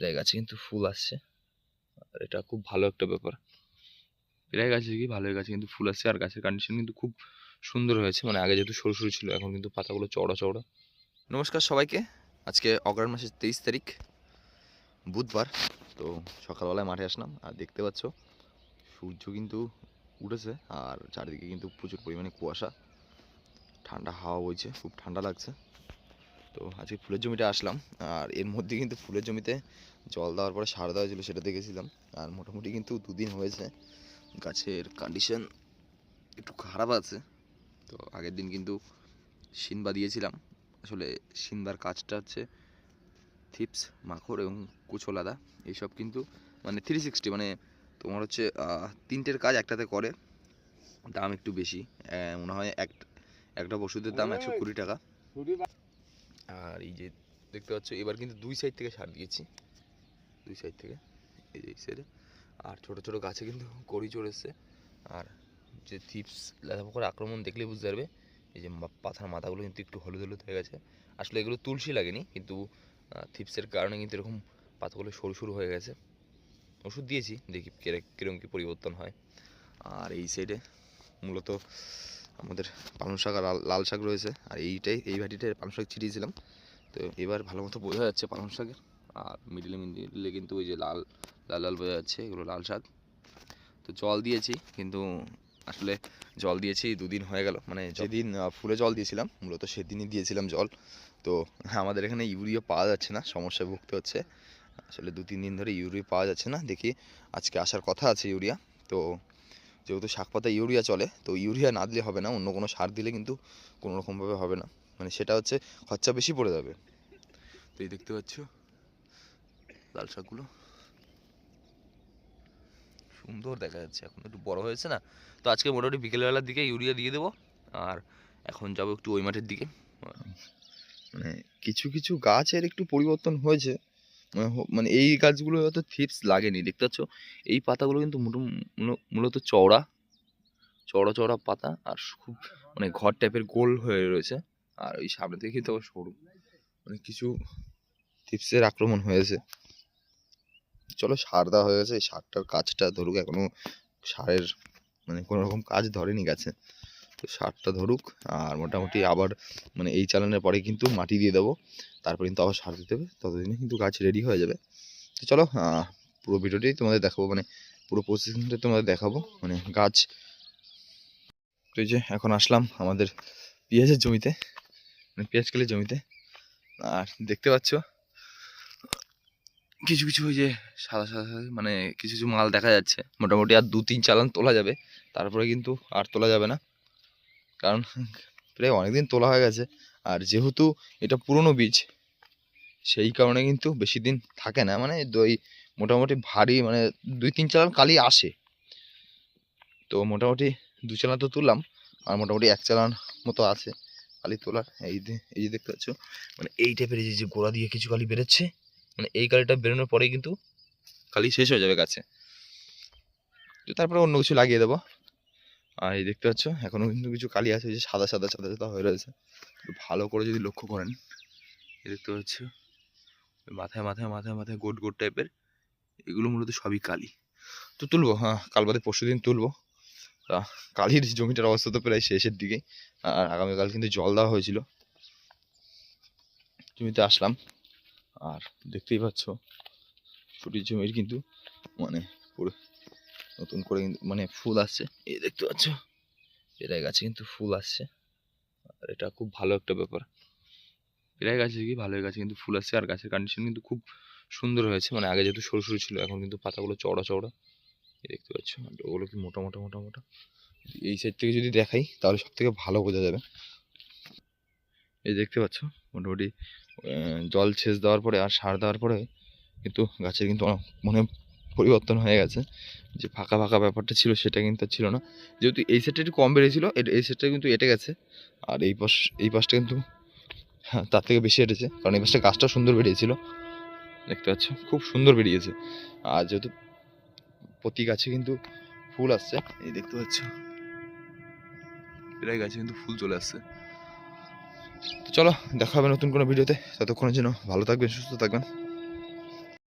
প্রায় গাছে কিন্তু ফুল আসছে, আর এটা খুব ভালো একটা ব্যাপার। প্রায় গাছে কি ভালো গাছে কিন্তু ফুল আসছে, আর গাছের কন্ডিশন কিন্তু খুব সুন্দর হয়েছে। মানে আগে যেহেতু সরু সরু ছিল, এখন কিন্তু পাতাগুলো চওড়া চওড়া। নমস্কার সবাইকে। আজকে অগ্রহায়ণ মাসের 23 তারিখ, বুধবার। তো সকালবেলায় মাঠে আসলাম, আর দেখতে পাচ্ছ সূর্য কিন্তু উঠেছে, আর চারিদিকে কিন্তু প্রচুর পরিমাণে কুয়াশা, ঠান্ডা হাওয়া বইছে, খুব ঠান্ডা লাগছে। তো আজকে ফুলের জমিতে আসলাম, আর এর মধ্যে কিন্তু ফুলের জমিতে জল দেওয়ার পরে সার দেওয়া ছিল, সেটা দেখেছিলাম। আর মোটামুটি কিন্তু 2 দিন হয়েছে, গাছের কন্ডিশন একটু খারাপ আছে। তো আগের দিন কিন্তু শিনবা দিয়েছিলাম। আসলে শিনবার কাজটা হচ্ছে থিপস, মাকড় এবং কুচোলাদা, এইসব কিন্তু মানে 360, মানে তোমার হচ্ছে 3টের কাজ একটাতে করে। দাম একটু বেশি, মনে হয় একটা ওষুধের দাম 120 টাকা। আর এই যে দেখতে পাচ্ছ, এবার কিন্তু 2 সাইড থেকে সার দিয়েছি, 2 সাইড থেকে, এই যে এই সাইডে। আর ছোটো ছোটো গাছে কিন্তু কড়ি চলে এসছে। আর যে থিপস লেদা পোকার আক্রমণ দেখলে বুঝতে পারবে, এই যে পাতার মাথাগুলো কিন্তু একটু হলুদ হলুদ হয়ে গেছে। আসলে এগুলো তুলসী লাগেনি, কিন্তু থিপসের কারণে কিন্তু এরকম পাতাগুলো সরু সরু হয়ে গেছে। ওষুধ দিয়েছি, দেখি কিরকম কী পরিবর্তন হয়। আর এই সাইডে মূলত আমাদের পালং শাক আর লাল শাক রয়েছে, আর এই ভাটিটায় পালং শাক ছিটিয়েছিলাম। তো এবার ভালো মতো বোঝা যাচ্ছে পালং শাকের। আর মিডিলে কিন্তু ওই যে লাল লাল লাল বোঝা যাচ্ছে, এগুলো লাল শাক। তো জল দিয়েছি, কিন্তু আসলে জল দিয়েছি 2 দিন হয়ে গেল। মানে যেদিন ফুলে জল দিয়েছিলাম মূলত সেদিনই দিয়েছিলাম জল। তো আমাদের এখানে ইউরিয়া পাওয়া যাচ্ছে না, সমস্যায় ভুগতে হচ্ছে। আসলে 2-3 দিন ধরে ইউরিয়া পাওয়া যাচ্ছে না। দেখি আজকে আসার কথা আছে ইউরিয়া। তো যেহেতু শাক পাতা ইউরিয়া চলে, তো ইউরিয়া না দিলে হবে না, অন্য কোনো সার দিলে কিন্তু কোনো রকমভাবে হবে না। মানে সেটা হচ্ছে খরচা বেশি পড়ে যাবে। তো এই দেখতে পাচ্ছ লাল শাকগুলো সুন্দর দেখা যাচ্ছে, এখন একটু বড় হয়েছে না। তো আজকে মোটামুটি বিকেলবেলার দিকে ইউরিয়া দিয়ে দেবো, আর এখন যাবো একটু ওই মাঠের দিকে। মানে কিছু কিছু গাছের একটু পরিবর্তন হয়েছে, মানে এই গাছগুলো হয়তো থিপস লাগেনি। দেখতে পাচ্ছ এই পাতাগুলো কিন্তু মূলত চওড়া চওড়া চওড়া পাতা, আর খুব মানে ঘর টাইপের গোল হয়ে রয়েছে। আর ওই সামনে থেকে কিন্তু আবার সরু, মানে কিছু থিপসের আক্রমণ হয়েছে। চলো সার দেওয়া হয়ে গেছে, এই সারটার কাজটা ধরুক, এখনো সারের মানে কোনো রকম কাজ ধরেনি গাছে। তো সারটা ধরুক, আর মোটামুটি আবার মানে এই চালানোর পরে কিন্তু মাটি দিয়ে দেবো, তারপর কিন্তু আবার সার দিতে হবে, ততদিনে কিন্তু গাছ রেডি হয়ে যাবে। তো চলো পুরো ভিডিওটাই তোমাদের দেখাবো, মানে পুরো প্রসেসিংটা তোমাদের দেখাবো, মানে গাছ। তো এই যে এখন আসলাম আমাদের পেঁয়াজের জমিতে, মানে পেঁয়াজ কেলের জমিতে। আর দেখতে পাচ্ছ কিছু কিছু ওই যে সাদা সাদা মানে কিছু কিছু মাল দেখা যাচ্ছে। মোটামুটি আর 2-3 চালান তোলা যাবে, তারপরে কিন্তু আর তোলা যাবে না, কারণ প্রায় অনেকদিন তোলা হয়ে গেছে। আর যেহেতু এটা পুরনো বীজ, সেই কারণে কিন্তু বেশি দিন থাকে না, মানে ওই মোটামুটি ভারী, মানে 2-3 চালান কালি আসে। তো মোটামুটি 2 চালান তো তুললাম, আর মোটামুটি 1 চালান মতো আছে কালি তোলার। এই যে দেখতে পাচ্ছ, মানে এই টাইপের এই যে গোড়া দিয়ে কিছু কালি বেরোচ্ছে, মানে এই কালিটা বেরোনোর পরেই কিন্তু কালি শেষ হয়ে যাবে গাছে। তো তারপরে অন্য কিছু লাগিয়ে দেবো। আর এই দেখতে পাচ্ছ এখনো কিন্তু কিছু কালি আছে, ওই যে সাদা সাদা সাদা সাদা হয়ে রয়েছে। ভালো করে যদি লক্ষ্য করেন, এই দেখতে পাচ্ছ মাথায় মাথায় মাথায় মাথায় গোট গোট টাইপের, এগুলো মূলত সবই কালি। তো তুলবো, কাল বাদে পরশু দিন তুলবো। কালির জমিটার অবস্থা তো প্রায় শেষের দিকে, আর আগামীকাল কিন্তু জল দেওয়া হয়েছিল। জমিতে আসলাম, আর দেখতেই পাচ্ছ ছুটির জমির কিন্তু মানে পুরো নতুন করে মানে ফুল আসছে। এই দেখতে পাচ্ছ প্রায় গাছে কিন্তু ফুল আসছে, আর এটা খুব ভালো একটা ব্যাপার। প্রায় গাছে কি ভালো গাছে কিন্তু ফুল আসছে, আর গাছের কন্ডিশন কিন্তু খুব সুন্দর হয়েছে। মানে আগে যেহেতু সরু সরু ছিল, এখন কিন্তু পাতাগুলো চওড়া চওড়া, দেখতে পাচ্ছ। ওগুলো কি মোটা মোটা মোটা মোটা। এই সাইড থেকে যদি দেখাই তাহলে সব থেকে ভালো বোঝা যাবে। এই দেখতে পাচ্ছ মোটামুটি জল সেচ দেওয়ার পরে আর সার দেওয়ার পরে কিন্তু গাছের কিন্তু মনে পরিবর্তন হয়ে গেছে। যে ফাঁকা ফাঁকা ব্যাপারটা ছিল সেটা কিন্তু ছিল না, যেহেতু এই সাইডটা একটু কম বেড়েছিল, এই সাইডটা কিন্তু এঁটে গেছে। আর এই পাশটা কিন্তু হ্যাঁ তার থেকে বেশি এঁটেছে, কারণ এই পাশটা গাছটা সুন্দর বেরিয়েছিল। দেখতে পাচ্ছ খুব সুন্দর বেরিয়েছে। আর যেহেতু প্রতি গাছে কিন্তু ফুল আসছে, এই দেখতে পাচ্ছ প্রায় গাছে কিন্তু ফুল চলে আসছে। তো চলো দেখা হবে নতুন কোনো ভিডিওতে, ততক্ষণের জন্য ভালো থাকবেন, সুস্থ থাকবেন।